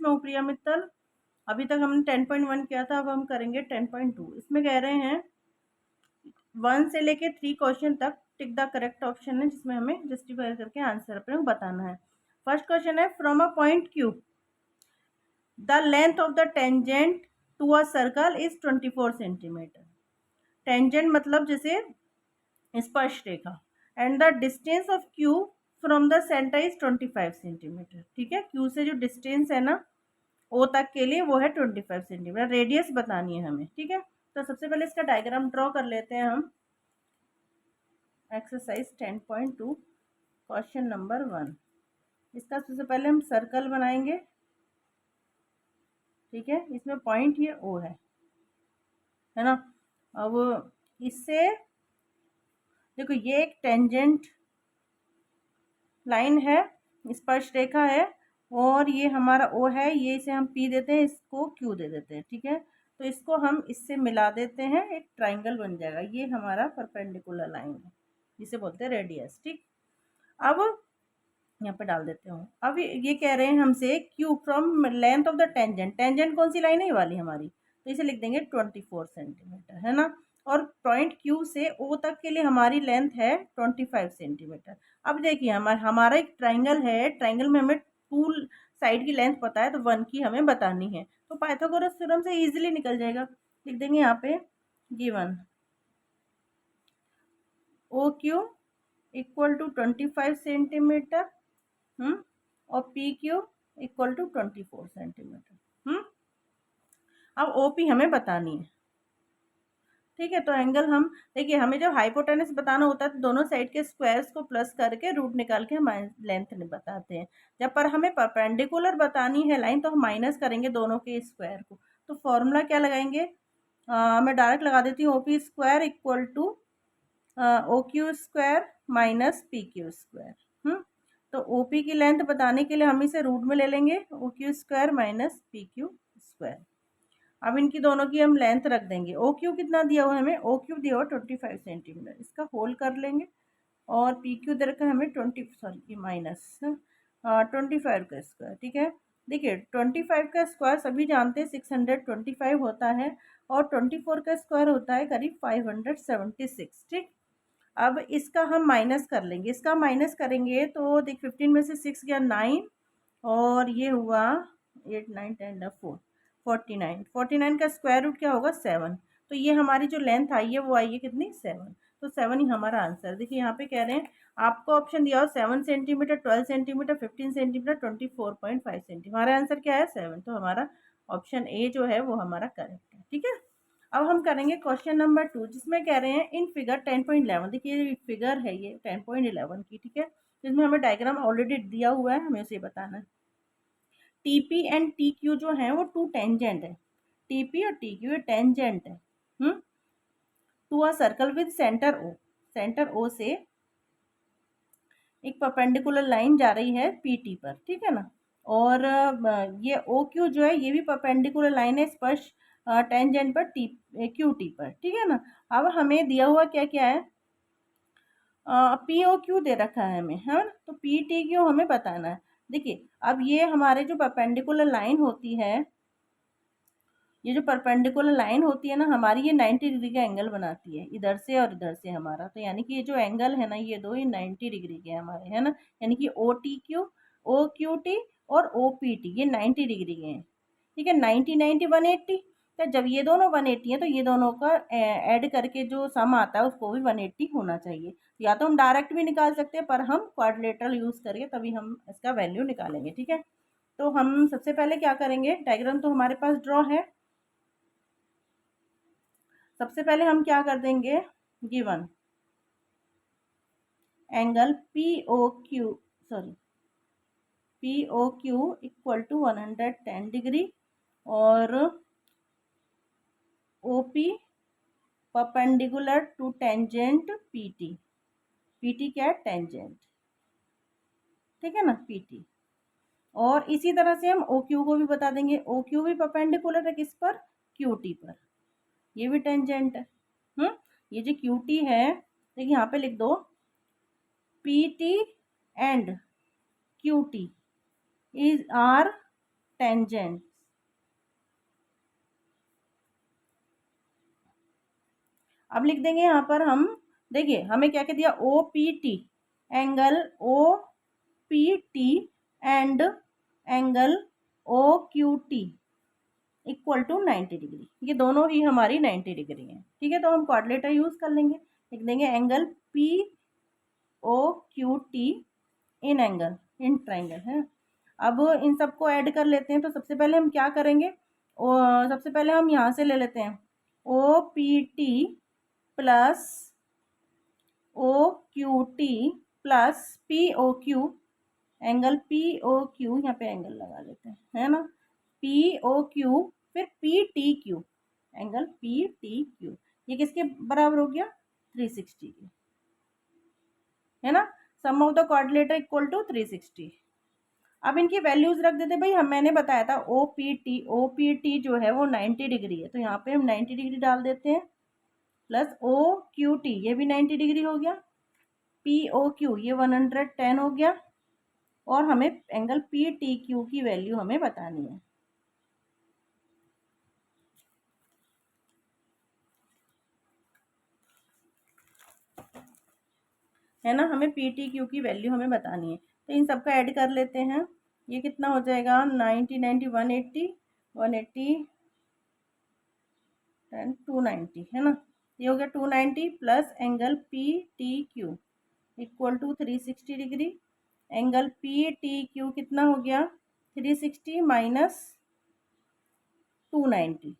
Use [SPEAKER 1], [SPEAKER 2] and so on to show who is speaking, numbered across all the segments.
[SPEAKER 1] मैं हूँ प्रिया मित्तल। अभी तक हमने 10.1 किया था, अब हम करेंगे 10.2। इसमें कह रहे हैं 1 से लेके 3 क्वेश्चन तक टिक द करेक्ट ऑप्शन है, जिसमें हमें जस्टिफाई करके आंसर अपने को बताना है। फर्स्ट क्वेश्चन है, from a point Q the length of the tangent to a circle is 24 centimetre. Tangent मतलब जैसे स्पर्श रेखा, and the distance of Q from the centre is 25 centimetre. ठीक है, क्यू से जो डिस्टेंस है ना ओ तक के लिए वो है 25 सेंटीमीटर। रेडियस बतानी है हमें। ठीक है, तो सबसे पहले इसका डायग्राम ड्रॉ कर लेते हैं हम। Exercise 10.2 question number 1। इसका सबसे पहले हम सर्कल बनाएंगे। ठीक है, इसमें पॉइंट ये ओ है ना। अब इससे देखो ये एक टेंजेंट लाइन है, स्पर्श रेखा है, और ये हमारा ओ है, ये इसे हम पी देते हैं, इसको क्यू दे देते हैं। ठीक है, तो इसको हम इससे मिला देते हैं, एक ट्राइंगल बन जाएगा। ये हमारा परपेंडिकुलर लाइन है, जिसे बोलते हैं रेडियस। ठीक, अब यहाँ पे डाल देते हो। अब ये कह रहे हैं हमसे Q from length of the tangent. Tangent कौन सी लाइन है? ये वाली हमारी, तो इसे लिख देंगे 24 सेंटीमीटर, है ना। और पॉइंट क्यू से ओ तक के लिए हमारी लेंथ है 25 सेंटीमीटर। अब देखिए हमारा एक ट्राइंगल है, ट्राइंगल में हमें टू साइड की लेंथ पता है, तो 1 की हमें बतानी है। तो पाइथागोरस थ्योरम से इजीली निकल जाएगा। लिख देंगे यहाँ पे given O Q equal to 25 centimetre और P Q equal to 24 centimetre. अब ओपी हमें बतानी है। ठीक है, तो एंगल हम देखिए, हमें जब हाइपोटेनस बताना होता है तो दोनों साइड के स्क्वायर्स को प्लस करके रूट निकाल के हम लेंथ बताते हैं। जब पर हमें परपेंडिकुलर बतानी है लाइन, तो हम माइनस करेंगे दोनों के स्क्वायर को। तो फॉर्मूला क्या लगाएंगे? मैं डायरेक्ट लगा देती हूँ, OP square equal to O Q square minus P Q square. तो ओपी की लेंथ बताने के लिए हम इसे रूट में ले लेंगे, O Q square minus P Q square. अब इनकी दोनों की हम लेंथ रख देंगे। ओ क्यू कितना दिया हुआ है हमें? ओ क्यू दिया हुआ 25 सेंटीमीटर, इसका होल कर लेंगे। और पी क्यू दे रखा है हमें 20 माइनस 25 का स्क्वायर। ठीक है, देखिए 25 का स्क्वायर सभी जानते हैं 625 होता है, और 24 का स्क्वायर होता है करीब 576। ठीक, अब इसका हम माइनस कर लेंगे। इसका माइनस करेंगे तो देख 15 में से 6 गया 9, और ये हुआ 8 9 10 4 49। 49 का स्क्वायर रूट क्या होगा? 7। तो ये हमारी जो लेंथ आई है वो आई है कितनी? 7। तो 7 ही हमारा आंसर। देखिए यहाँ पे कह रहे हैं आपको ऑप्शन दिया हो 7 सेंटीमीटर, 12 सेंटीमीटर, 15 सेंटीमीटर, 24.5 सेंटीमीटर। हमारा आंसर क्या है? 7। तो हमारा ऑप्शन ए जो है वो हमारा करेक्ट है। ठीक है, अब हम करेंगे क्वेश्चन नंबर 2, जिसमें कह रहे हैं इन फिगर 10.11। देखिए फिगर है ये 10.11 की। ठीक है, जिसमें हमें डायग्राम ऑलरेडी दिया हुआ है, हमें उसे बताना है। टीपी एंड टी क्यू जो है वो टू टेंजेंट है। टीपी और टी क्यू टेंजेंट है to a circle with centre O. Centre O से एक परपेंडिकुलर लाइन जा रही है पीटी पर। ठीक है ना, और ये ओ क्यू जो है ये भी परपेंडिकुलर लाइन है स्पर्श टेंजेंट पर टी क्यू टी पर। ठीक है ना, अब हमें दिया हुआ क्या क्या है? पी ओ क्यू दे रखा है हमें, है ना। तो पी टी क्यू हमें बताना है। देखिए अब ये हमारे जो परपेंडिकुलर लाइन होती है, ये जो परपेंडिकुलर लाइन होती है ना हमारी, ये 90 डिग्री का एंगल बनाती है, इधर से और इधर से हमारा। तो यानी कि ये जो एंगल है ना, ये दो ये 90 डिग्री के हमारे, है ना। यानी कि O T Q, O Q T और ओ पी टी ये 90 डिग्री के हैं। ठीक है, 90 90 180। तो जब ये दोनों 180 है तो ये दोनों का ऐड करके जो सम आता है उसको भी 180 होना चाहिए। या तो हम डायरेक्ट भी निकाल सकते हैं, पर हम क्वाड्रिलेटरल यूज करके तभी हम इसका वैल्यू निकालेंगे। ठीक है, तो हम सबसे पहले क्या करेंगे, डायग्राम तो हमारे पास ड्रॉ है। सबसे पहले हम क्या कर देंगे, given angle P O Q equal to 110 degree और OP perpendicular to tangent PT. PT क्या है? टेंजेंट। ठीक है ना, पीटी। और इसी तरह से हम ओ क्यू को भी बता देंगे। ओ क्यू भी परपेंडिकुलर है किस पर? क्यू टी पर, ये भी टेंजेंट है। ये जो क्यू टी है, देखिए यहाँ पे लिख दो P T and QT is are tangent. अब लिख देंगे यहाँ पर हम, देखिए हमें क्या कह दिया, O P T, angle O P T and angle O Q T equal to 90 degree, ये दोनों ही हमारी 90 डिग्री हैं। ठीक है, तो हम क्वाड्रिलेटर यूज कर लेंगे, लिख देंगे angle P O Q T इन एंगल, इन ट्राइंगल है। अब इन सबको ऐड कर लेते हैं, तो सबसे पहले हम क्या करेंगे, सबसे पहले हम यहाँ से ले लेते हैं O P T plus O Q T plus P O Q, angle P O Q, यहाँ पे एंगल लगा लेते हैं, है ना, पी ओ क्यू, फिर P T Q, angle P T Q, ये किसके बराबर हो गया, 360 के, है ना, sum of the quadrilateral equal to 360। अब इनकी वैल्यूज रख देते भाई, हम मैंने बताया था ओ पी टी जो है वो 90 डिग्री है, तो यहाँ पे हम 90 डिग्री डाल देते हैं, प्लस ओ क्यू टी ये भी 90 डिग्री हो गया, पी ओ क्यू ये 110 हो गया, और हमें एंगल पी टी क्यू की वैल्यू हमें बतानी है ना, हमें पी टी क्यू की वैल्यू हमें बतानी है। तो इन सबका ऐड कर लेते हैं, ये कितना हो जाएगा, 90 90 180 180 10 290, है ना, ये हो गया 290 plus angle P T Q equal to 360 degree, angle P T Q कितना हो गया, 360 माइनस 290,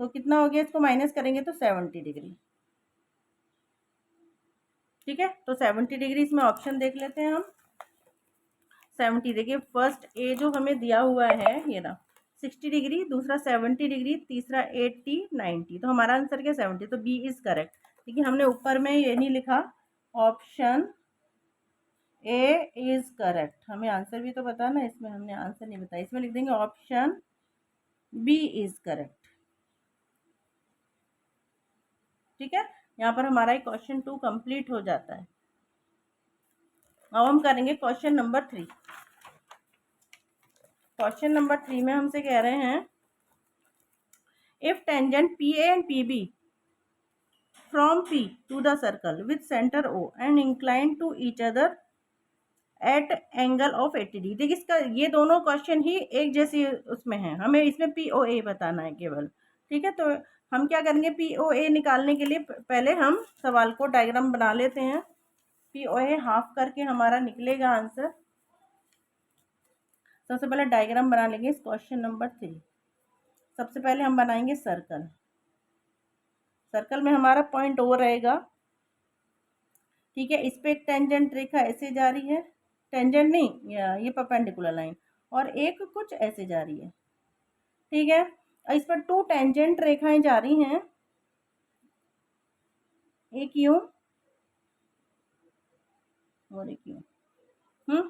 [SPEAKER 1] तो कितना हो गया, इसको माइनस करेंगे तो 70 डिग्री। ठीक है, तो 70 डिग्री इसमें ऑप्शन देख लेते हैं हम, 70, देखिए फर्स्ट ए जो हमें दिया हुआ है ये ना 60 डिग्री, दूसरा 70 डिग्री, तीसरा 80 90, तो हमारा आंसर क्या 70, तो बी इज करेक्ट। देखिए हमने ऊपर में ये नहीं लिखा, ऑप्शन ए इज करेक्ट, हमें आंसर भी तो पता ना, इसमें हमने आंसर नहीं बताया, इसमें लिख देंगे ऑप्शन बी इज करेक्ट। ठीक है, यहाँ पर हमारा क्वेश्चन 2 कंप्लीट हो जाता है। अब हम करेंगे क्वेश्चन नंबर 3। क्वेश्चन नंबर 3 में हमसे कह रहे हैं, if tangent P A and P B from P to the circle with centre O and incline to each other at angle of 80 degree. देखिए इसका ये दोनों क्वेश्चन ही एक जैसी उसमें है, हमें इसमें पी ओ ए बताना है केवल। ठीक है, तो हम क्या करेंगे, पी ओ ए निकालने के लिए पहले हम सवाल को डायग्राम बना लेते हैं, पी ओ ए हाफ करके हमारा निकलेगा आंसर। सबसे पहले डायग्राम बना लेंगे इस क्वेश्चन नंबर 3। सबसे पहले हम बनाएंगे सर्कल, सर्कल में हमारा पॉइंट ओ रहेगा। ठीक है, इस पे एक टेंजेंट रेखा ऐसे जा रही है, टेंजेंट नहीं ये परपेंडिकुलर लाइन, और एक कुछ ऐसे जा रही है। ठीक है, इस पर 2 टेंजेंट रेखाएं जा रही हैं, एक यूं और एक यूं।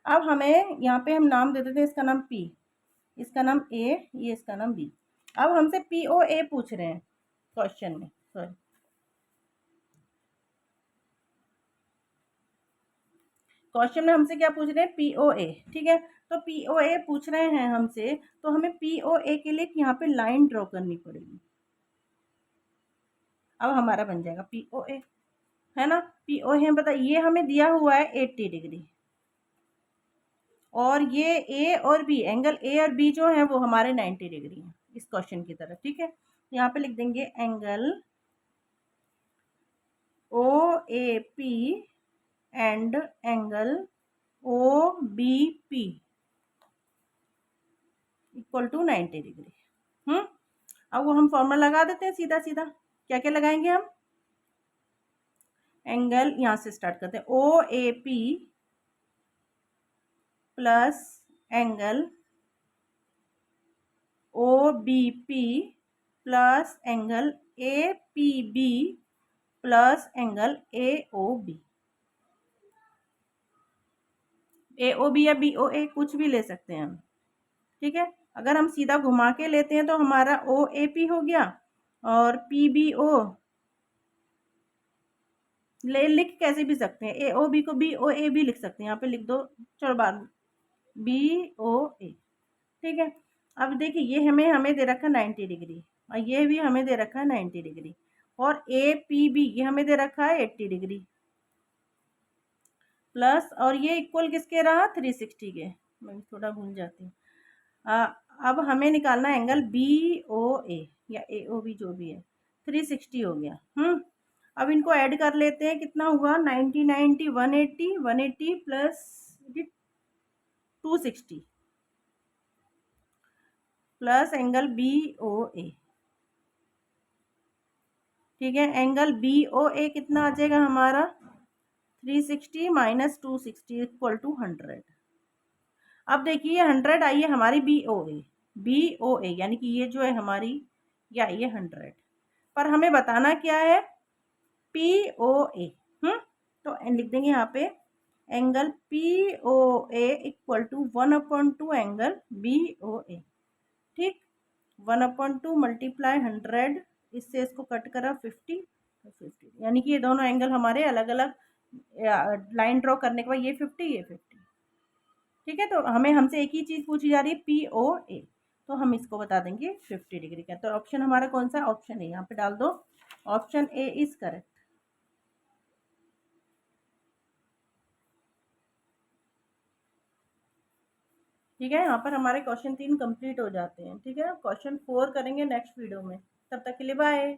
[SPEAKER 1] अब हमें यहाँ पे हम नाम दे देते हैं, इसका नाम P, इसका नाम A, ये इसका नाम B। अब हमसे POA पूछ रहे हैं क्वेश्चन में, सॉरी क्वेश्चन में हमसे क्या पूछ रहे हैं, POA। ठीक है, तो POA पूछ रहे हैं हमसे, तो हमें POA के लिए यहाँ पे लाइन ड्रॉ करनी पड़ेगी। अब हमारा बन जाएगा POA, है ना, POA बता, ये हमें दिया हुआ है 80 डिग्री, और ये ए और बी, एंगल ए और बी जो है वो हमारे 90 डिग्री हैं इस क्वेश्चन की तरफ। ठीक है, यहाँ पे लिख देंगे angle O A P and angle O B P equal to 90 degree. अब वो हम फॉर्मूला लगा देते हैं सीधा सीधा, क्या क्या लगाएंगे हम, एंगल यहाँ से स्टार्ट करते हैं, O A P plus angle O B P plus angle A P B plus angle A O B, A O B या बी ओ ए कुछ भी ले सकते हैं हम। ठीक है, अगर हम सीधा घुमा के लेते हैं तो हमारा ओ ए पी हो गया, और पी बी ओ लिख कैसे भी सकते हैं, ए ओ बी को बी ओ ए भी लिख सकते हैं, यहाँ पे लिख दो, चलो बाद बी ओ ए। ठीक है। अब देखिए ये हमें हमें दे रखा है 90 डिग्री और ये भी हमें दे रखा है 90 डिग्री और ए पी बी ये हमें दे रखा है 80 डिग्री प्लस और ये इक्वल किसके रहा 360 के। मैं थोड़ा भूल जाती हूँ। अब हमें निकालना है एंगल बी ओ ए या ए ओ बी जो भी है 360 हो गया। अब इनको ऐड कर लेते हैं कितना हुआ 90 90 180 plus 260 plus angle B O A. ठीक है एंगल बी ओ ए कितना आ जाएगा हमारा 360 माइनस 260 इक्वल टू 100। अब देखिए 100 आई है हमारी बी ओ ए यानी कि ये जो है हमारी ये आई है 100 पर हमें बताना क्या है पी ओ ए। तो लिख देंगे यहाँ पे angle P O A equal to 1/2 angle B O A. ठीक 1/2 मल्टीप्लाई 100 इससे इसको कट करा 50 तो 50 यानी कि ये दोनों एंगल हमारे अलग अलग लाइन ड्रॉ करने के बाद ये 50 ये 50। ठीक है तो हमें हमसे एक ही चीज़ पूछी जा रही है पी ओ ए तो हम इसको बता देंगे 50 डिग्री का। तो ऑप्शन हमारा कौन सा ऑप्शन ए यहाँ पे डाल दो ऑप्शन ए इज करेक्ट। ठीक है यहाँ पर हमारे क्वेश्चन 3 कंप्लीट हो जाते हैं। ठीक है क्वेश्चन 4 करेंगे नेक्स्ट वीडियो में। तब तक के लिए बाय।